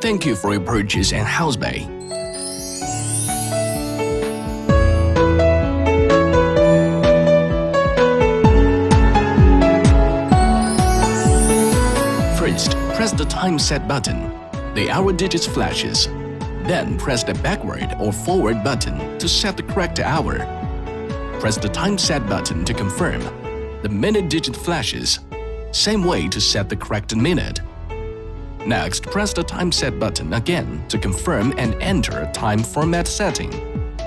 Thank you for your purchase and house bay. First, press the time set button. The hour digits flashes. Then press the backward or forward button to set the correct hour. Press the time set button to confirm. The minute digit flashes. Same way to set the correct minute. Next, press the time set button again to confirm and enter time format setting.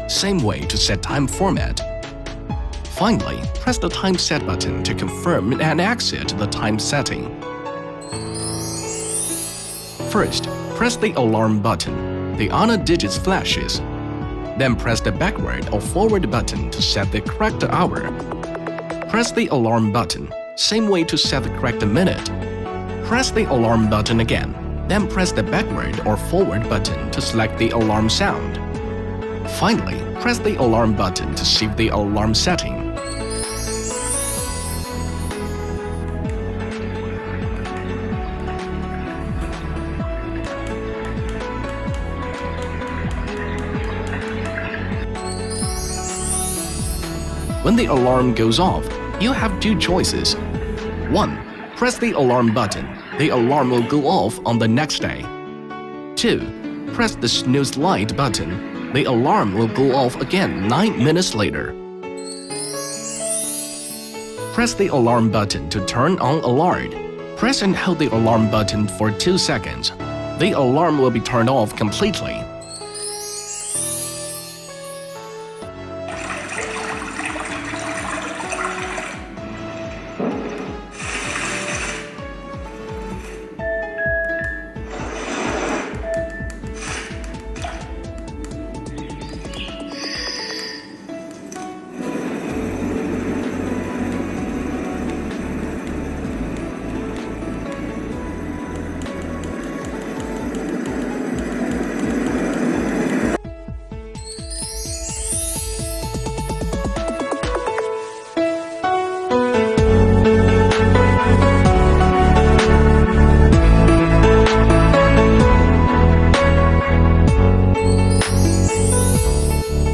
Same way to set time format. Finally, press the time set button to confirm and exit the time setting. First, press the alarm button. The honor digits flashes. Then press the backward or forward button to set the correct hour. Press the alarm button. Same way to set the correct minute. Press the alarm button again. Then press the backward or forward button to select the alarm sound. Finally, press the alarm button to save the alarm setting. When the alarm goes off, you have two choices. 1. Press the alarm button. The alarm will go off on the next day. 2. Press the snooze light button. The alarm will go off again 9 minutes later. Press the alarm button to turn on alert. Press and hold the alarm button for 2 seconds. The alarm will be turned off completely.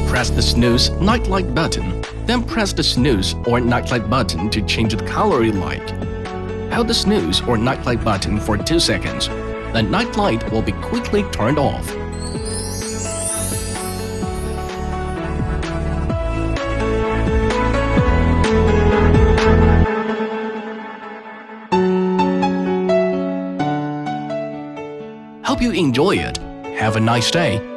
Press the snooze nightlight button, then press the snooze or nightlight button to change the color you like. Hold the snooze or nightlight button for 2 seconds. The nightlight will be quickly turned off. Hope you enjoy it. Have a nice day.